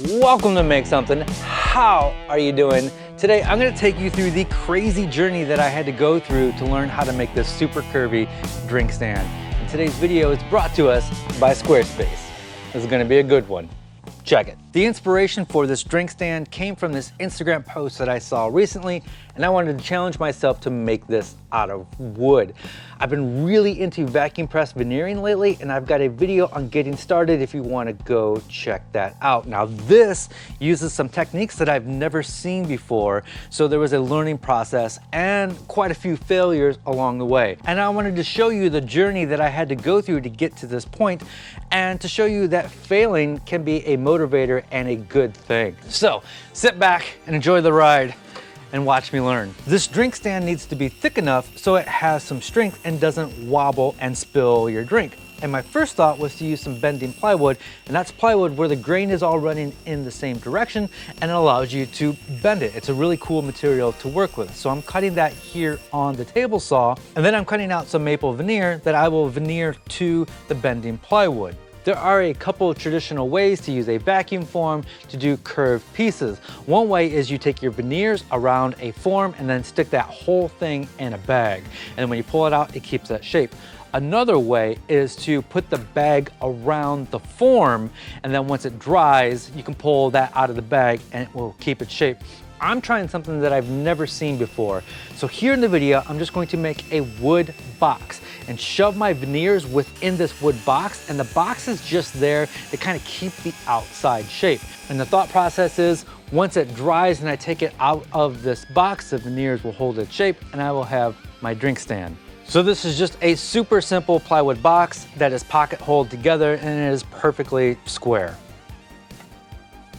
Welcome to Make Something. How are you doing? Today I'm going to take you through the crazy journey that I had to go through to learn how to make this super curvy drink stand. And today's video is brought to us by Squarespace. This is going to be a good one. Check it. The inspiration for this drink stand came from this Instagram post that I saw recently, and I wanted to challenge myself to make this out of wood. I've been really into vacuum press veneering lately, and I've got a video on getting started if you want to go check that out. Now this uses some techniques that I've never seen before, so there was a learning process and quite a few failures along the way. And I wanted to show you the journey that I had to go through to get to this point, and to show you that failing can be a motivator and a good thing. So sit back and enjoy the ride and watch me learn. This drink stand needs to be thick enough so it has some strength and doesn't wobble and spill your drink. And my first thought was to use some bending plywood, and that's plywood where the grain is all running in the same direction and it allows you to bend it. It's a really cool material to work with. So I'm cutting that here on the table saw, and then I'm cutting out some maple veneer that I will veneer to the bending plywood. There are a couple of traditional ways to use a vacuum form to do curved pieces. One way is you take your veneers around a form and then stick that whole thing in a bag. And when you pull it out, it keeps that shape. Another way is to put the bag around the form, and then once it dries, you can pull that out of the bag and it will keep its shape. I'm trying something that I've never seen before. So here in the video, I'm just going to make a wood box and shove my veneers within this wood box, and the box is just there to kind of keep the outside shape. And the thought process is, once it dries and I take it out of this box, the veneers will hold its shape and I will have my drink stand. So this is just a super simple plywood box that is pocket holed together, and it is perfectly square.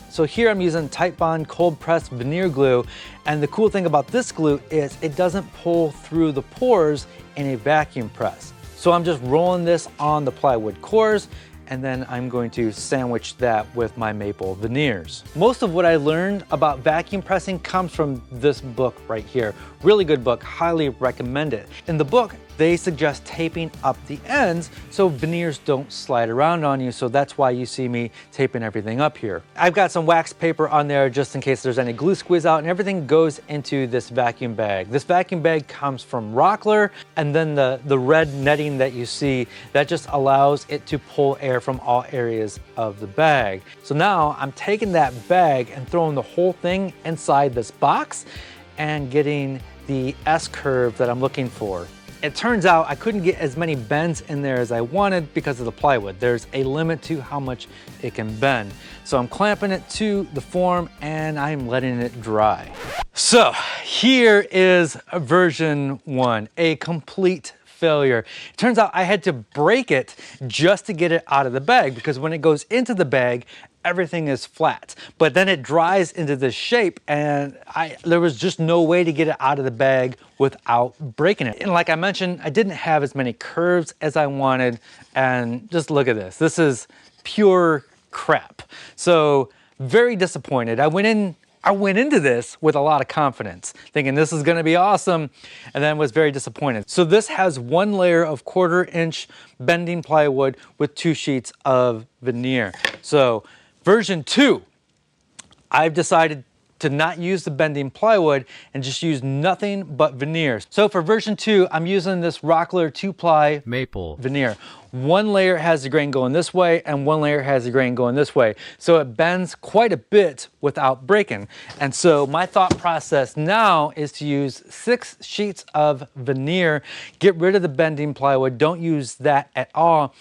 So here I'm using Titebond cold pressed veneer glue, and the cool thing about this glue is it doesn't pull through the pores in a vacuum press. So I'm just rolling this on the plywood cores, and then I'm going to sandwich that with my maple veneers. Most of what I learned about vacuum pressing comes from this book right here. Really good book, highly recommend it. In the book, they suggest taping up the ends so veneers don't slide around on you, so that's why you see me taping everything up here. I've got some wax paper on there just in case there's any glue squeeze out, and everything goes into this vacuum bag. This vacuum bag comes from Rockler, and then the red netting that you see, that just allows it to pull air from all areas of the bag. So now I'm taking that bag and throwing the whole thing inside this box and getting the S-curve that I'm looking for. It turns out I couldn't get as many bends in there as I wanted because of the plywood. There's a limit to how much it can bend. So I'm clamping it to the form and I'm letting it dry. So here is version 1, a complete failure. It turns out I had to break it just to get it out of the bag, because when it goes into the bag, everything is flat, but then it dries into this shape, and there was just no way to get it out of the bag without breaking it. And like I mentioned, I didn't have as many curves as I wanted, and just look at this. This is pure crap. So very disappointed. I went into this with a lot of confidence, thinking this is gonna be awesome, and then was very disappointed. So this has one layer of 1/4 inch bending plywood with 2 sheets of veneer. So version 2, I've decided to not use the bending plywood and just use nothing but veneers. So for version 2, I'm using this Rockler 2-ply maple veneer. One layer has the grain going this way and one layer has the grain going this way. So it bends quite a bit without breaking. And so my thought process now is to use 6 sheets of veneer, get rid of the bending plywood, don't use that at all,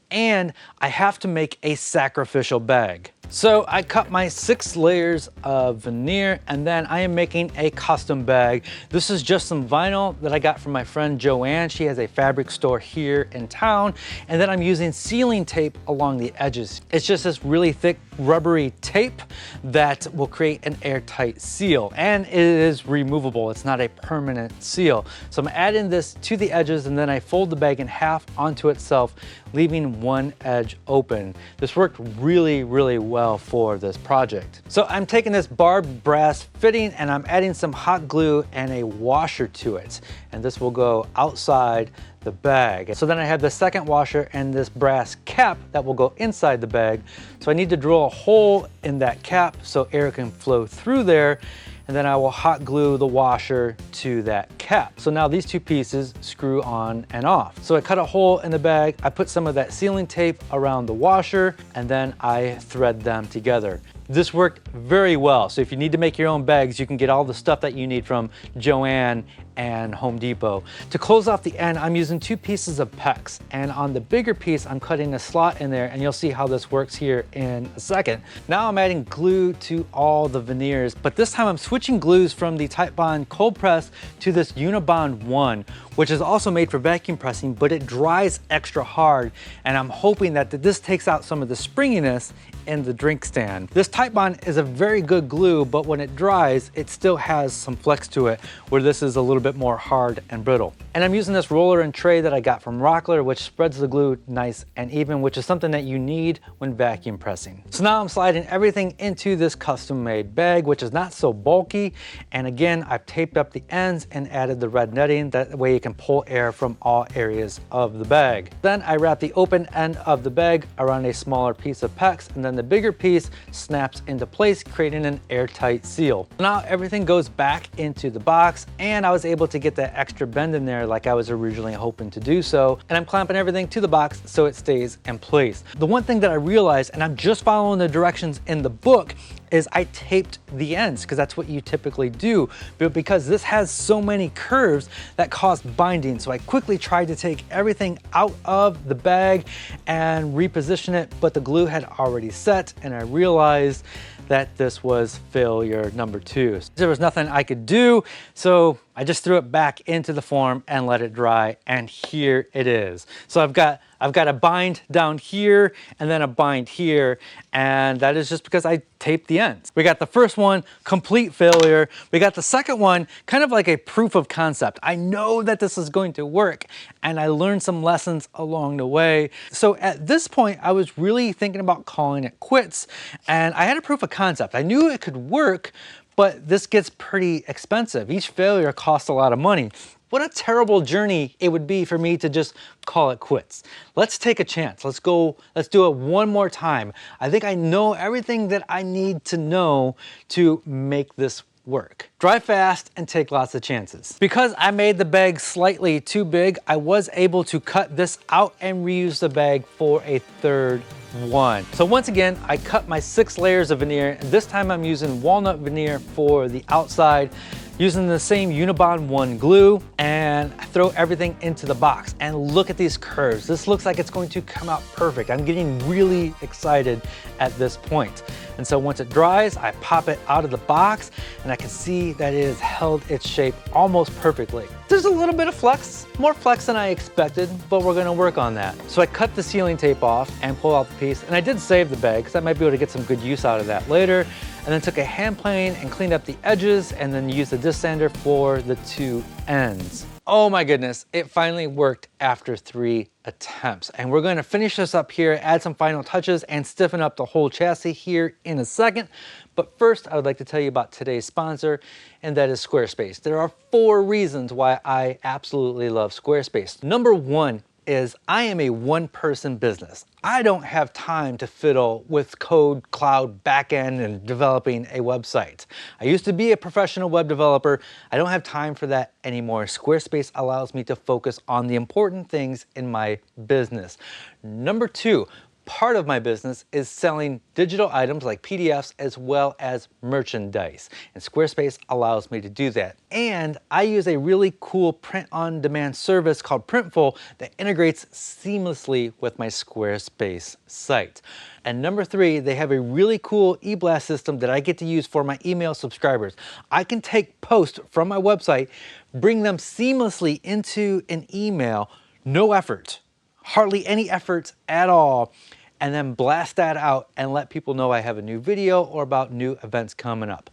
and I have to make a sacrificial bag. So I cut my 6 layers of veneer, and then I am making a custom bag. This is just some vinyl that I got from my friend Joanne. She has a fabric store here in town, and then I'm using sealing tape along the edges. It's just this really thick rubbery tape that will create an airtight seal, and it is removable. It's not a permanent seal. So I'm adding this to the edges, and then I fold the bag in half onto itself, leaving one edge open. This worked really, really well. well for this project. So I'm taking this barbed brass fitting and I'm adding some hot glue and a washer to it. And this will go outside the bag. So then I have the second washer and this brass cap that will go inside the bag. So I need to drill a hole in that cap so air can flow through there. And then I will hot glue the washer to that cap. So now these two pieces screw on and off. So I cut a hole in the bag, I put some of that sealing tape around the washer, and then I thread them together. This worked very well. So if you need to make your own bags, you can get all the stuff that you need from Joann and Home Depot. To close off the end, I'm using 2 pieces of PEX, and on the bigger piece, I'm cutting a slot in there, and you'll see how this works here in a second. Now I'm adding glue to all the veneers, but this time I'm switching glues from the Titebond cold press to this Unibond 1, which is also made for vacuum pressing, but it dries extra hard, and I'm hoping that this takes out some of the springiness in the drink stand. This Titebond is a very good glue, but when it dries, it still has some flex to it, where this is a little bit more hard and brittle. And I'm using this roller and tray that I got from Rockler, which spreads the glue nice and even, which is something that you need when vacuum pressing. So now I'm sliding everything into this custom made bag, which is not so bulky. And again, I've taped up the ends and added the red netting. That way you can pull air from all areas of the bag. Then I wrap the open end of the bag around a smaller piece of PEX, and then the bigger piece snaps into place, creating an airtight seal. Now everything goes back into the box, and I was able to get that extra bend in there like I was originally hoping to do so, and I'm clamping everything to the box so it stays in place. The one thing that I realized, and I'm just following the directions in the book, is I taped the ends, because that's what you typically do, but because this has so many curves that cause binding, so I quickly tried to take everything out of the bag and reposition it, but the glue had already set, and I realized that this was failure number 2. There was nothing I could do, so I just threw it back into the form and let it dry, and here it is. So I've got a bind down here and then a bind here, and that is just because I taped the ends. We got the first one, complete failure. We got the second one, kind of like a proof of concept. I know that this is going to work, and I learned some lessons along the way. So at this point, I was really thinking about calling it quits, and I had a proof of concept. I knew it could work, but this gets pretty expensive. Each failure costs a lot of money. What a terrible journey it would be for me to just call it quits. Let's take a chance. Let's do it one more time. I think I know everything that I need to know to make this work. Drive fast and take lots of chances. Because I made the bag slightly too big, I was able to cut this out and reuse the bag for a third one. So once again, I cut my 6 layers of veneer, and this time I'm using walnut veneer for the outside, using the same Unibond 1 glue, and I throw everything into the box. And look at these curves. This looks like it's going to come out perfect. I'm getting really excited at this point. And so once it dries, I pop it out of the box, and I can see that it has held its shape almost perfectly. There's a little bit of flex, more flex than I expected, but we're gonna work on that. So I cut the sealing tape off and pull out the piece, and I did save the bag because I might be able to get some good use out of that later. And then took a hand plane and cleaned up the edges, and then used the disc sander for the 2 ends. Oh my goodness, it finally worked after 3 attempts. And we're gonna finish this up here, add some final touches, and stiffen up the whole chassis here in a second. But first, I would like to tell you about today's sponsor, and that is Squarespace. There are 4 reasons why I absolutely love Squarespace. Number 1 is I am a one-person business. I don't have time to fiddle with code, cloud, backend, and developing a website. I used to be a professional web developer. I don't have time for that anymore. Squarespace allows me to focus on the important things in my business. Number 2, part of my business is selling digital items like PDFs as well as merchandise. And Squarespace allows me to do that. And I use a really cool print-on-demand service called Printful that integrates seamlessly with my Squarespace site. And number 3, they have a really cool e-blast system that I get to use for my email subscribers. I can take posts from my website, bring them seamlessly into an email, no effort, hardly any effort at all, and then blast that out and let people know I have a new video or about new events coming up.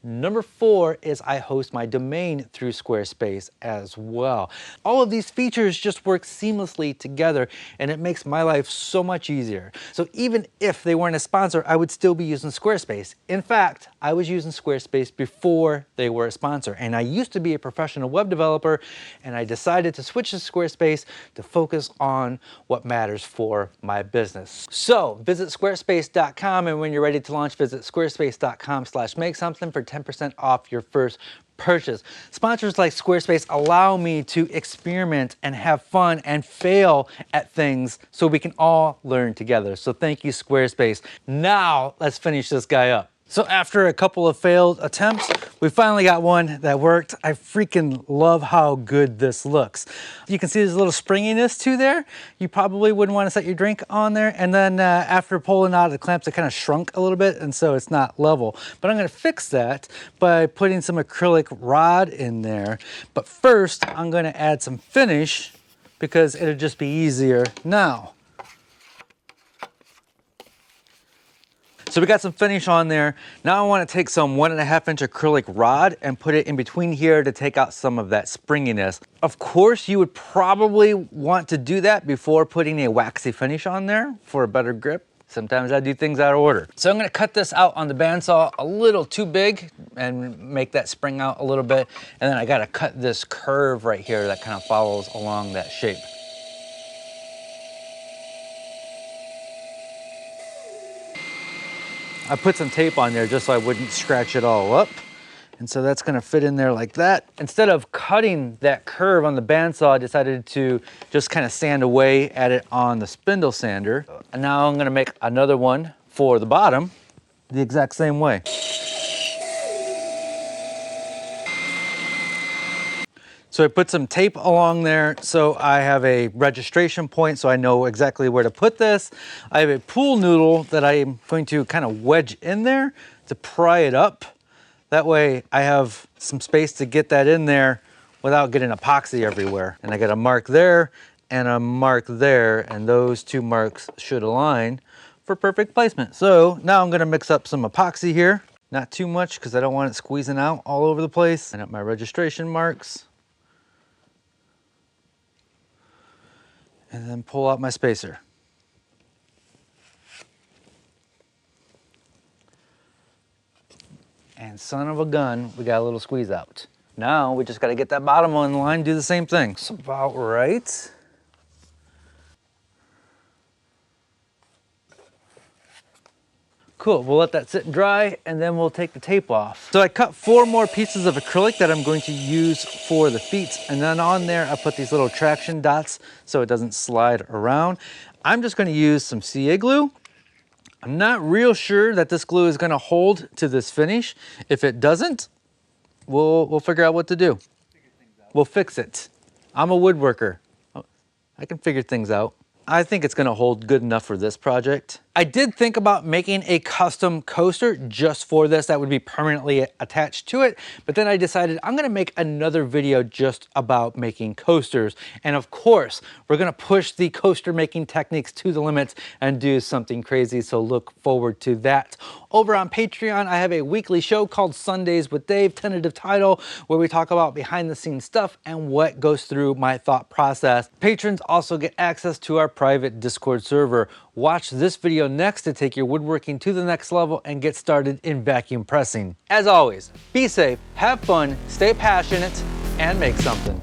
Number 4 is I host my domain through Squarespace as well. All of these features just work seamlessly together, and it makes my life so much easier. So even if they weren't a sponsor, I would still be using Squarespace. In fact, I was using Squarespace before they were a sponsor, and I used to be a professional web developer, and I decided to switch to Squarespace to focus on what matters for my business. So visit squarespace.com, and when you're ready to launch, visit squarespace.com/makesomething for 10% off your first purchase. Sponsors like Squarespace allow me to experiment and have fun and fail at things so we can all learn together. So thank you, Squarespace. Now let's finish this guy up. So after a couple of failed attempts, we finally got one that worked. I freaking love how good this looks. You can see there's a little springiness to there. You probably wouldn't want to set your drink on there. And then after pulling out the clamps, it kind of shrunk a little bit, and so it's not level. But I'm going to fix that by putting some acrylic rod in there. But first, I'm going to add some finish because it'll just be easier now. So we got some finish on there. Now I want to take some 1.5 inch acrylic rod and put it in between here to take out some of that springiness. Of course, you would probably want to do that before putting a waxy finish on there for a better grip. Sometimes I do things out of order. So I'm going to cut this out on the bandsaw a little too big and make that spring out a little bit. And then I got to cut this curve right here that kind of follows along that shape. I put some tape on there just so I wouldn't scratch it all up. And so that's gonna fit in there like that. Instead of cutting that curve on the bandsaw, I decided to just kind of sand away at it on the spindle sander. And now I'm gonna make another one for the bottom the exact same way. So I put some tape along there so I have a registration point so I know exactly where to put this. I have a pool noodle that I'm going to kind of wedge in there to pry it up. That way I have some space to get that in there without getting epoxy everywhere. And I got a mark there and a mark there, and those two marks should align for perfect placement. So now I'm gonna mix up some epoxy here. Not too much because I don't want it squeezing out all over the place. And at my registration marks. And then pull out my spacer. And son of a gun, we got a little squeeze out. Now we just got to get that bottom one in line, do the same thing. It's about right. Cool, we'll let that sit and dry, and then we'll take the tape off. So I cut 4 more pieces of acrylic that I'm going to use for the feet, and then on there I put these little traction dots so it doesn't slide around. I'm just going to use some CA glue. I'm not real sure that this glue is going to hold to this finish. If it doesn't, we'll figure out what to do. We'll fix it. I'm a woodworker. I can figure things out. I think it's gonna hold good enough for this project. I did think about making a custom coaster just for this that would be permanently attached to it, but then I decided I'm gonna make another video just about making coasters. And of course, we're gonna push the coaster making techniques to the limits and do something crazy, so look forward to that. Over on Patreon, I have a weekly show called Sundays with Dave, tentative title, where we talk about behind the scenes stuff and what goes through my thought process. Patrons also get access to our private Discord server. Watch this video next to take your woodworking to the next level and get started in vacuum pressing. As always, be safe, have fun, stay passionate, and make something.